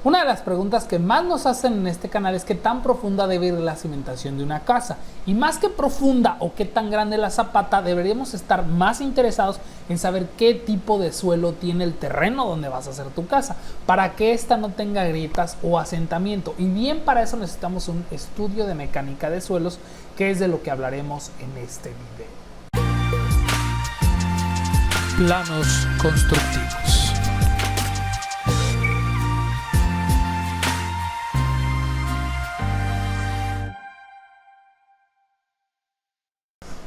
Una de las preguntas que más nos hacen en este canal es qué tan profunda debe ir la cimentación de una casa. Y más que profunda o qué tan grande la zapata, deberíamos estar más interesados en saber qué tipo de suelo tiene el terreno donde vas a hacer tu casa, para que ésta no tenga grietas o asentamiento. Y bien, para eso necesitamos un estudio de mecánica de suelos, que es de lo que hablaremos en este video. Planos constructivos.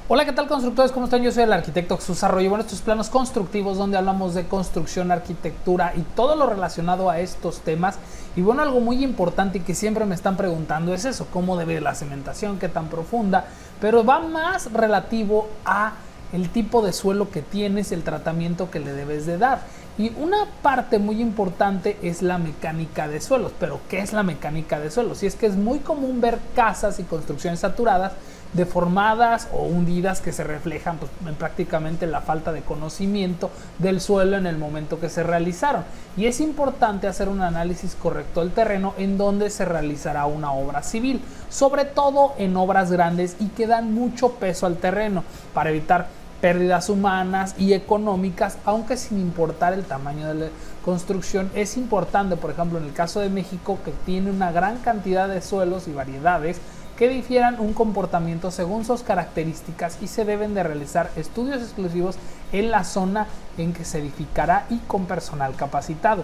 Hola, ¿qué tal, constructores? ¿Cómo están? Yo soy el arquitecto Jesús Arroyo. Bueno, estos planos constructivos donde hablamos de construcción, arquitectura y todo lo relacionado a estos temas. Y bueno, algo muy importante y que siempre me están preguntando es eso, cómo debe la cimentación, qué tan profunda, pero va más relativo a el tipo de suelo que tienes, el tratamiento que le debes de dar. Y una parte muy importante es la mecánica de suelos. Pero ¿qué es la mecánica de suelos? Y es que es muy común ver casas y construcciones saturadas, deformadas o hundidas, que se reflejan en prácticamente la falta de conocimiento del suelo en el momento que se realizaron. Y es importante hacer un análisis correcto del terreno en donde se realizará una obra civil, sobre todo en obras grandes y que dan mucho peso al terreno, para evitar pérdidas humanas y económicas, aunque sin importar el tamaño de la construcción. Es importante, por ejemplo, en el caso de México, que tiene una gran cantidad de suelos y variedades que difieran un comportamiento según sus características, y se deben de realizar estudios exclusivos en la zona en que se edificará y con personal capacitado.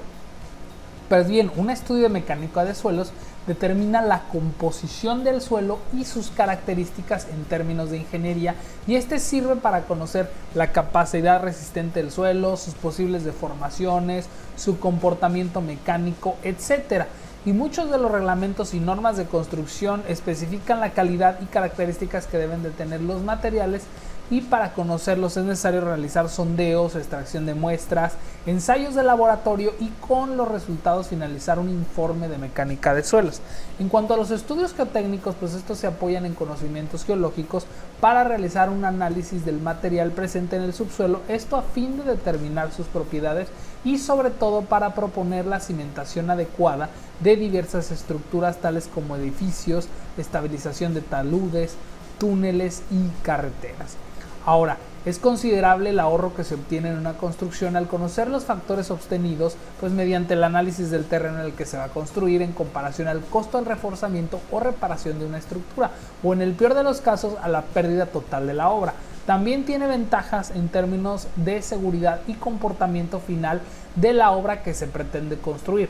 Pues bien, un estudio de mecánica de suelos determina la composición del suelo y sus características en términos de ingeniería, y este sirve para conocer la capacidad resistente del suelo, sus posibles deformaciones, su comportamiento mecánico, etc. Y muchos de los reglamentos y normas de construcción especifican la calidad y características que deben de tener los materiales, y para conocerlos es necesario realizar sondeos, extracción de muestras, ensayos de laboratorio y con los resultados finalizar un informe de mecánica de suelos. En cuanto a los estudios geotécnicos, pues estos se apoyan en conocimientos geológicos para realizar un análisis del material presente en el subsuelo, esto a fin de determinar sus propiedades y sobre todo para proponer la cimentación adecuada de diversas estructuras tales como edificios, estabilización de taludes, túneles y carreteras. Ahora, es considerable el ahorro que se obtiene en una construcción al conocer los factores obtenidos, pues mediante el análisis del terreno en el que se va a construir en comparación al costo del reforzamiento o reparación de una estructura, o en el peor de los casos a la pérdida total de la obra. También tiene ventajas en términos de seguridad y comportamiento final de la obra que se pretende construir.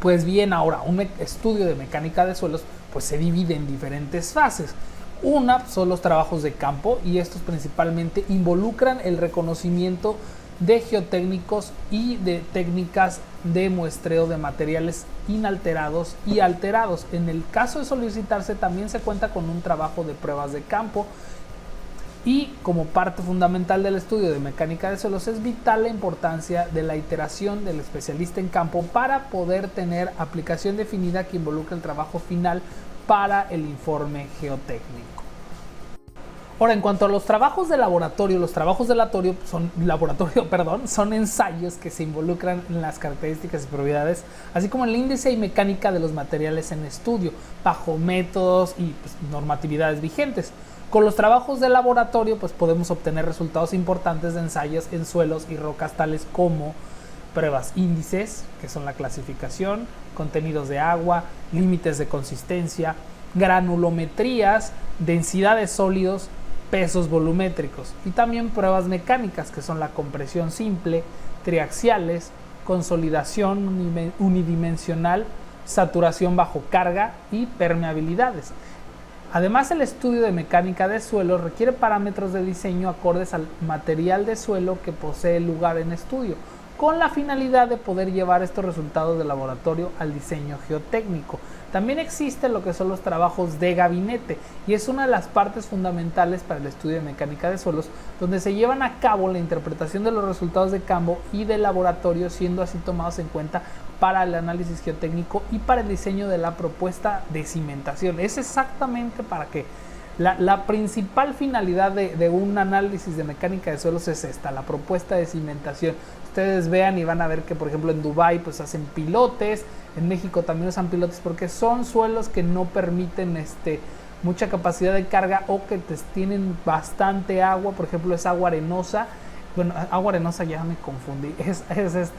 Pues bien, ahora un estudio de mecánica de suelos pues se divide en diferentes fases. Una son los trabajos de campo, y estos principalmente involucran el reconocimiento de geotécnicos y de técnicas de muestreo de materiales inalterados y alterados. En el caso de solicitarse, también se cuenta con un trabajo de pruebas de campo. Y como parte fundamental del estudio de mecánica de suelos es vital la importancia de la iteración del especialista en campo para poder tener aplicación definida que involucre el trabajo final para el informe geotécnico. Ahora, en cuanto a los trabajos de laboratorio, son ensayos que se involucran en las características y propiedades, así como el índice y mecánica de los materiales en estudio, bajo métodos y normatividades vigentes. Con los trabajos de laboratorio pues podemos obtener resultados importantes de ensayos en suelos y rocas tales como pruebas índices, que son la clasificación, contenidos de agua, límites de consistencia, granulometrías, densidades sólidos, pesos volumétricos, y también pruebas mecánicas, que son la compresión simple, triaxiales, consolidación unidimensional, saturación bajo carga y permeabilidades. Además, el estudio de mecánica de suelo requiere parámetros de diseño acordes al material de suelo que posee el lugar en estudio, con la finalidad de poder llevar estos resultados de laboratorio al diseño geotécnico. También existen lo que son los trabajos de gabinete, y es una de las partes fundamentales para el estudio de mecánica de suelos, donde se llevan a cabo la interpretación de los resultados de campo y de laboratorio, siendo así tomados en cuenta para el análisis geotécnico y para el diseño de la propuesta de cimentación. Es exactamente para que La principal finalidad de un análisis de mecánica de suelos es esta, la propuesta de cimentación. Ustedes vean y van a ver que, por ejemplo, en Dubái pues hacen pilotes, en México también usan pilotes porque son suelos que no permiten mucha capacidad de carga o que tienen bastante agua. Por ejemplo, es agua arenosa. Bueno, agua arenosa ya me confundí, es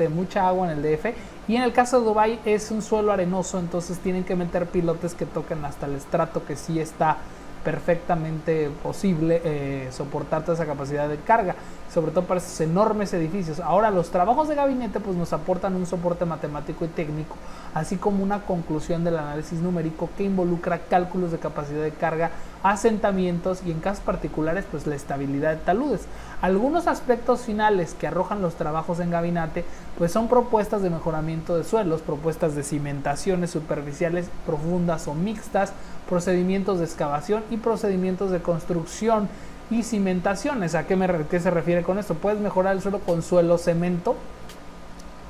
mucha agua en el DF, y en el caso de Dubái es un suelo arenoso, entonces tienen que meter pilotes que toquen hasta el estrato, que sí está perfectamente posible soportar toda esa capacidad de carga, sobre todo para esos enormes edificios. Ahora, los trabajos de gabinete pues nos aportan un soporte matemático y técnico, así como una conclusión del análisis numérico que involucra cálculos de capacidad de carga, asentamientos y en casos particulares pues la estabilidad de taludes. Algunos aspectos finales que arrojan los trabajos en gabinete pues son propuestas de mejoramiento de suelos, propuestas de cimentaciones superficiales profundas o mixtas, procedimientos de excavación y procedimientos de construcción y cimentaciones. ¿A qué se refiere con esto? Puedes mejorar el suelo con suelo cemento,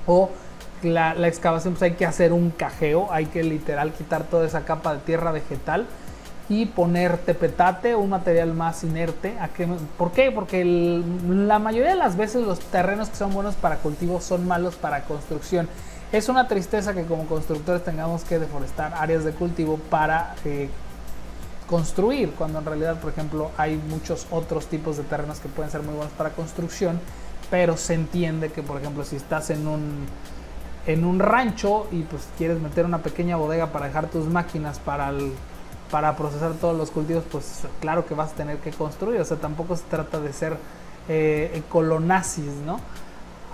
o la excavación pues hay que hacer un cajeo, hay que literal quitar toda esa capa de tierra vegetal y poner tepetate, un material más inerte. ¿Por qué? Porque la mayoría de las veces los terrenos que son buenos para cultivo son malos para construcción. Es una tristeza que como constructores tengamos que deforestar áreas de cultivo para construir, cuando en realidad, por ejemplo, hay muchos otros tipos de terrenos que pueden ser muy buenos para construcción, pero se entiende que, por ejemplo, si estás en un rancho y pues quieres meter una pequeña bodega para dejar tus máquinas para procesar todos los cultivos, pues claro que vas a tener que construir. O sea, tampoco se trata de ser colonazis, ¿no?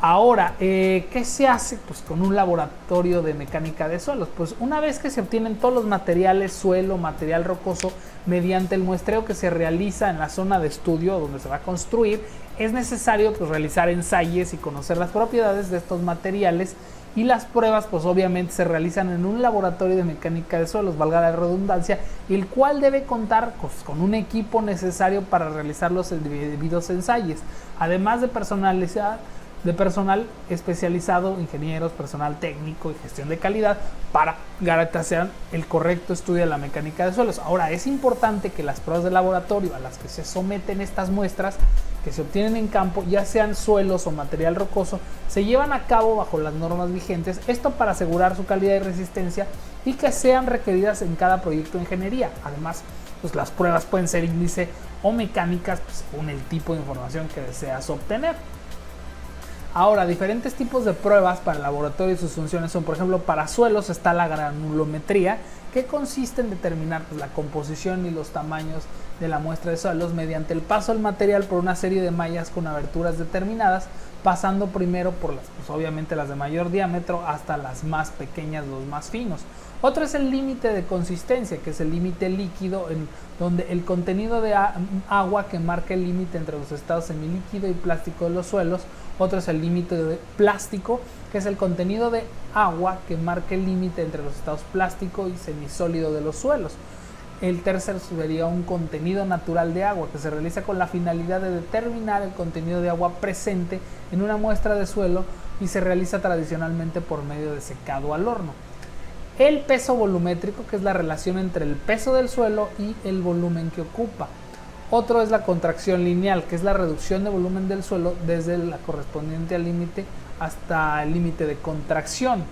Ahora, ¿qué se hace? Pues con un laboratorio de mecánica de suelos. Pues una vez que se obtienen todos los materiales, suelo, material rocoso, mediante el muestreo que se realiza en la zona de estudio donde se va a construir, es necesario pues realizar ensayos y conocer las propiedades de estos materiales, y las pruebas pues obviamente se realizan en un laboratorio de mecánica de suelos, valga la redundancia, el cual debe contar pues, con un equipo necesario para realizar los debidos ensayos, además de personal especializado, ingenieros, personal técnico y gestión de calidad para garantizar el correcto estudio de la mecánica de suelos. Ahora, es importante que las pruebas de laboratorio a las que se someten estas muestras que se obtienen en campo, ya sean suelos o material rocoso, se llevan a cabo bajo las normas vigentes, esto para asegurar su calidad y resistencia y que sean requeridas en cada proyecto de ingeniería. Además, pues las pruebas pueden ser índice o mecánicas pues, según el tipo de información que deseas obtener. Ahora, diferentes tipos de pruebas para el laboratorio y sus funciones son, por ejemplo, para suelos está la granulometría, que consiste en determinar pues, la composición y los tamaños de la muestra de suelos mediante el paso del material por una serie de mallas con aberturas determinadas, pasando primero por pues, obviamente las de mayor diámetro hasta las más pequeñas, los más finos. Otro es el límite de consistencia, que es el límite líquido, en donde el contenido de agua que marca el límite entre los estados semilíquido y plástico de los suelos. Otro es el límite de plástico, que es el contenido de agua que marca el límite entre los estados plástico y semisólido de los suelos. El tercer sería un contenido natural de agua, que se realiza con la finalidad de determinar el contenido de agua presente en una muestra de suelo y se realiza tradicionalmente por medio de secado al horno. El peso volumétrico, que es la relación entre el peso del suelo y el volumen que ocupa. Otro es la contracción lineal, que es la reducción de volumen del suelo desde la correspondiente al límite hasta el límite de contracción.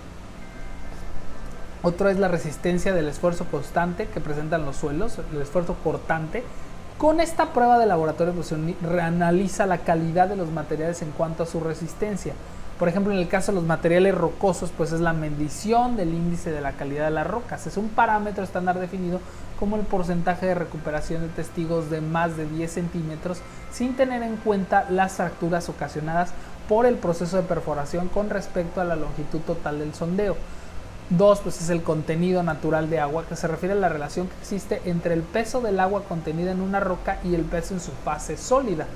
Otro es la resistencia del esfuerzo constante que presentan los suelos, el esfuerzo cortante. Con esta prueba de laboratorio pues, se reanaliza la calidad de los materiales en cuanto a su resistencia. Por ejemplo, en el caso de los materiales rocosos, pues es la medición del índice de la calidad de las rocas. Es un parámetro estándar definido como el porcentaje de recuperación de testigos de más de 10 centímetros sin tener en cuenta las fracturas ocasionadas por el proceso de perforación con respecto a la longitud total del sondeo. 2, pues es el contenido natural de agua, que se refiere a la relación que existe entre el peso del agua contenida en una roca y el peso en su fase sólida.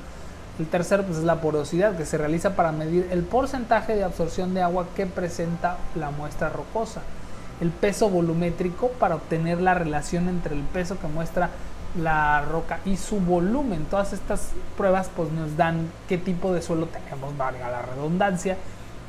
El tercero pues es la porosidad, que se realiza para medir el porcentaje de absorción de agua que presenta la muestra rocosa. El peso volumétrico, para obtener la relación entre el peso que muestra la roca y su volumen. Todas estas pruebas pues nos dan qué tipo de suelo tenemos, valga la redundancia.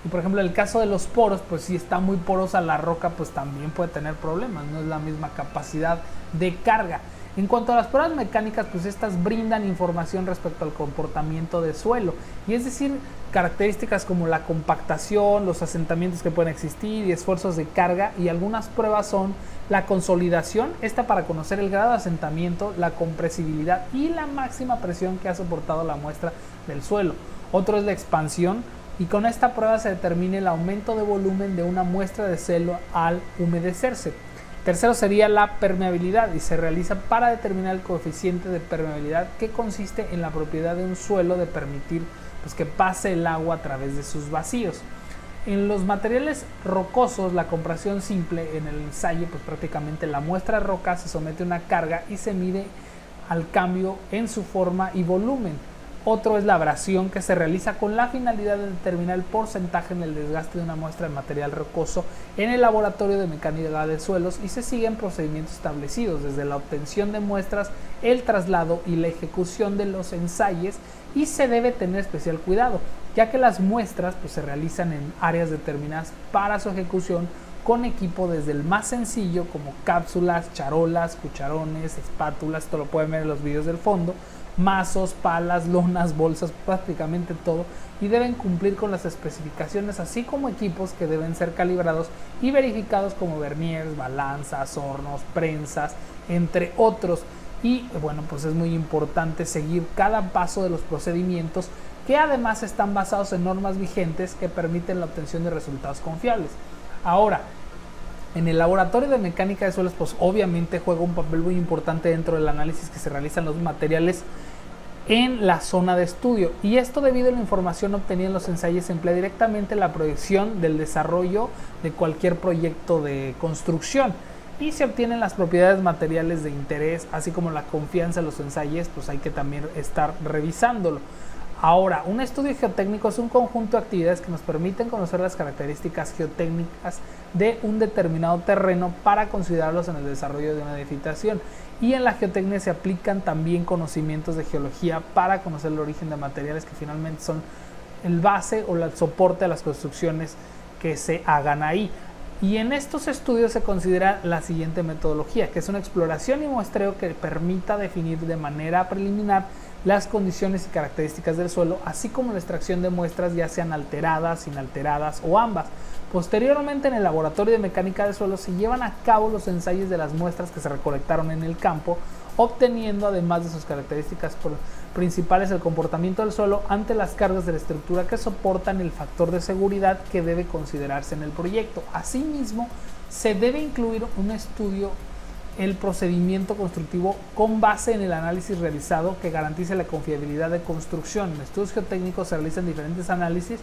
Y por ejemplo, en el caso de los poros, pues si está muy porosa la roca, pues también puede tener problemas, no es la misma capacidad de carga. En cuanto a las pruebas mecánicas, pues estas brindan información respecto al comportamiento del suelo, y es decir, características como la compactación, los asentamientos que pueden existir y esfuerzos de carga, y algunas pruebas son la consolidación, esta para conocer el grado de asentamiento, la compresibilidad y la máxima presión que ha soportado la muestra del suelo. Otro es la expansión, y con esta prueba se determina el aumento de volumen de una muestra de suelo al humedecerse. Tercero sería la permeabilidad, y se realiza para determinar el coeficiente de permeabilidad, que consiste en la propiedad de un suelo de permitir pues que pase el agua a través de sus vacíos. En los materiales rocosos, la compresión simple en el ensayo, pues prácticamente la muestra de roca se somete a una carga y se mide al cambio en su forma y volumen. Otro es la abrasión, que se realiza con la finalidad de determinar el porcentaje en el desgaste de una muestra de material rocoso en el laboratorio de mecánica de suelos, y se siguen procedimientos establecidos desde la obtención de muestras, el traslado y la ejecución de los ensayos, y se debe tener especial cuidado, ya que las muestras pues, se realizan en áreas determinadas para su ejecución con equipo desde el más sencillo como cápsulas, charolas, cucharones, espátulas, esto lo pueden ver en los videos del fondo, mazos, palas, lonas, bolsas, prácticamente todo, y deben cumplir con las especificaciones, así como equipos que deben ser calibrados y verificados como verniers, balanzas, hornos, prensas, entre otros. Y bueno, pues es muy importante seguir cada paso de los procedimientos, que además están basados en normas vigentes que permiten la obtención de resultados confiables. Ahora, en el laboratorio de mecánica de suelos, pues obviamente juega un papel muy importante dentro del análisis que se realizan los materiales en la zona de estudio, y esto debido a la información obtenida en los ensayos se emplea directamente en la proyección del desarrollo de cualquier proyecto de construcción, y se obtienen las propiedades materiales de interés, así como la confianza en los ensayos, pues hay que también estar revisándolo. Ahora, un estudio geotécnico es un conjunto de actividades que nos permiten conocer las características geotécnicas de un determinado terreno para considerarlos en el desarrollo de una edificación. Y en la geotecnia se aplican también conocimientos de geología para conocer el origen de materiales que finalmente son el base o el soporte a las construcciones que se hagan ahí. Y en estos estudios se considera la siguiente metodología, que es una exploración y muestreo que permita definir de manera preliminar las condiciones y características del suelo, así como la extracción de muestras, ya sean alteradas, inalteradas o ambas. Posteriormente, en el laboratorio de mecánica de suelo se llevan a cabo los ensayos de las muestras que se recolectaron en el campo, obteniendo además de sus características principales el comportamiento del suelo ante las cargas de la estructura que soportan el factor de seguridad que debe considerarse en el proyecto. Asimismo, se debe incluir un estudio el procedimiento constructivo con base en el análisis realizado que garantice la confiabilidad de construcción. En estudios geotécnicos se realizan diferentes análisis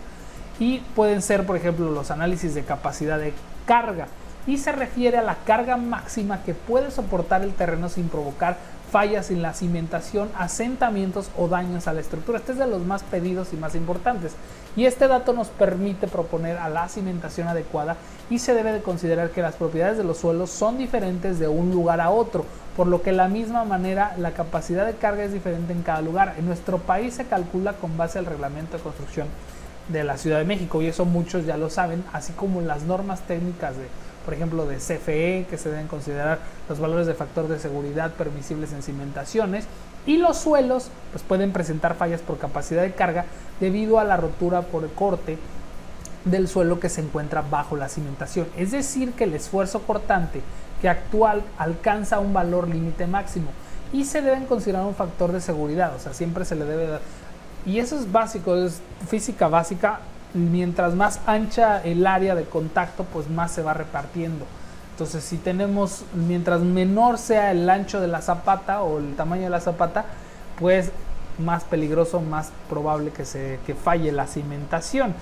y pueden ser, por ejemplo, los análisis de capacidad de carga, y se refiere a la carga máxima que puede soportar el terreno sin provocar fallas en la cimentación, asentamientos o daños a la estructura. Este es de los más pedidos y más importantes, y este dato nos permite proponer a la cimentación adecuada, y se debe de considerar que las propiedades de los suelos son diferentes de un lugar a otro, por lo que de la misma manera la capacidad de carga es diferente en cada lugar. En nuestro país se calcula con base al reglamento de construcción de la Ciudad de México, y eso muchos ya lo saben, así como las normas técnicas de, por ejemplo, de CFE, que se deben considerar los valores de factor de seguridad permisibles en cimentaciones, y los suelos pues pueden presentar fallas por capacidad de carga debido a la rotura por corte del suelo que se encuentra bajo la cimentación. Es decir, que el esfuerzo cortante que actual alcanza un valor límite máximo, y se deben considerar un factor de seguridad, o sea, siempre se le debe dar, y eso es básico, es física básica. Mientras más ancha el área de contacto, pues más se va repartiendo. Entonces, si tenemos, mientras menor sea el ancho de la zapata o el tamaño de la zapata, pues más peligroso, más probable que falle la cimentación.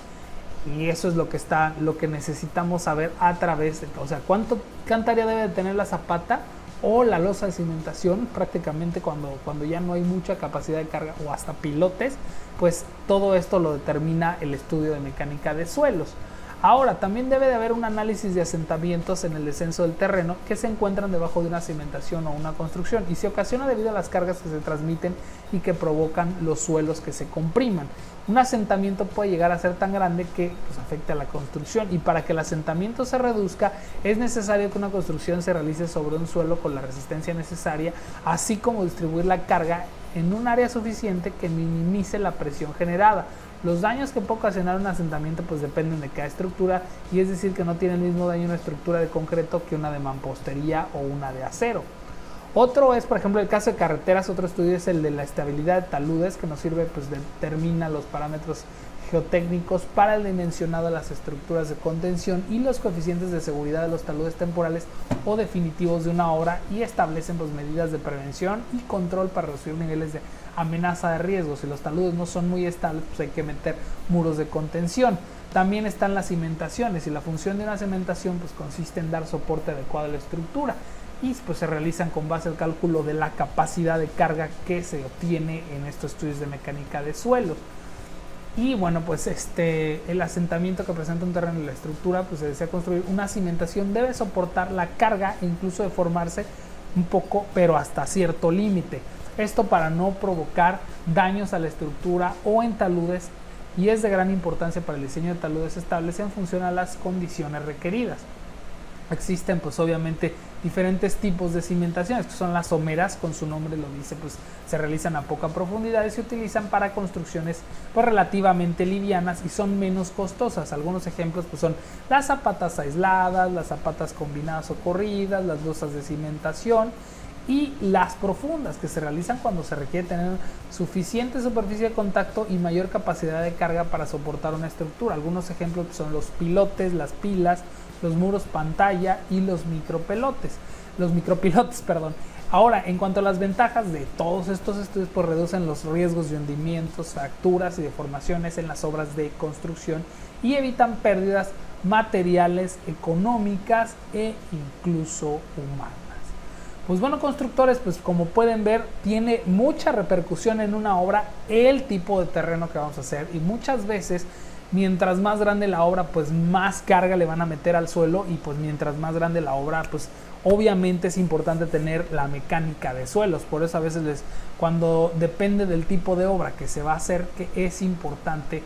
Y eso es lo que necesitamos saber a través de, o sea, cuánta área debe de tener la zapata o la losa de cimentación, prácticamente cuando ya no hay mucha capacidad de carga o hasta pilotes, pues todo esto lo determina el estudio de mecánica de suelos. Ahora, también debe de haber un análisis de asentamientos en el descenso del terreno que se encuentran debajo de una cimentación o una construcción y se ocasiona debido a las cargas que se transmiten y que provocan los suelos que se compriman. Un asentamiento puede llegar a ser tan grande que pues, afecte a la construcción, y para que el asentamiento se reduzca es necesario que una construcción se realice sobre un suelo con la resistencia necesaria, así como distribuir la carga en un área suficiente que minimice la presión generada. Los daños que puede ocasionar un asentamiento pues dependen de cada estructura, y es decir que no tiene el mismo daño una estructura de concreto que una de mampostería o una de acero. Otro es, por ejemplo, el caso de carreteras. Otro estudio es el de la estabilidad de taludes, que nos sirve, pues determina los parámetros geotécnicos para el dimensionado de las estructuras de contención y los coeficientes de seguridad de los taludes temporales o definitivos de una obra, y establecen pues medidas de prevención y control para reducir niveles de amenaza de riesgo. Si los taludes no son muy estables, pues hay que meter muros de contención. También están las cimentaciones, y la función de una cimentación pues consiste en dar soporte adecuado a la estructura, y pues se realizan con base al cálculo de la capacidad de carga que se obtiene en estos estudios de mecánica de suelos. Y bueno, pues el asentamiento que presenta un terreno en la estructura, pues se desea construir una cimentación, debe soportar la carga e incluso deformarse un poco, pero hasta cierto límite. Esto para no provocar daños a la estructura o en taludes, y es de gran importancia para el diseño de taludes estables en función a las condiciones requeridas. Existen pues obviamente diferentes tipos de cimentaciones, que son las someras, con su nombre lo dice, pues se realizan a poca profundidad y se utilizan para construcciones pues relativamente livianas y son menos costosas. Algunos ejemplos pues son las zapatas aisladas, las zapatas combinadas o corridas, las losas de cimentación, y las profundas, que se realizan cuando se requiere tener suficiente superficie de contacto y mayor capacidad de carga para soportar una estructura. Algunos ejemplos pues son los pilotes, las pilas, los muros pantalla y los micropilotes. Ahora, en cuanto a las ventajas de todos estos estudios, pues reducen los riesgos de hundimientos, fracturas y deformaciones en las obras de construcción, y evitan pérdidas materiales, económicas e incluso humanas. Pues bueno, constructores, pues como pueden ver, tiene mucha repercusión en una obra el tipo de terreno que vamos a hacer, y muchas veces mientras más grande la obra, pues más carga le van a meter al suelo, y pues mientras más grande la obra, pues obviamente es importante tener la mecánica de suelos. Por eso a veces cuando depende del tipo de obra que se va a hacer, que es importante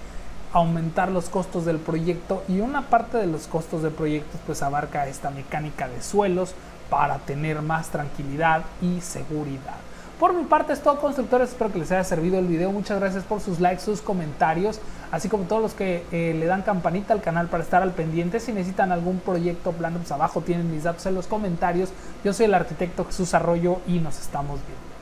aumentar los costos del proyecto, y una parte de los costos del proyecto pues abarca esta mecánica de suelos para tener más tranquilidad y seguridad. Por mi parte es todo, constructores. Espero que les haya servido el video. Muchas gracias por sus likes, sus comentarios, así como todos los que le dan campanita al canal para estar al pendiente. Si necesitan algún proyecto plano, pues abajo tienen mis datos en los comentarios. Yo soy el arquitecto Jesús Arroyo y nos estamos viendo.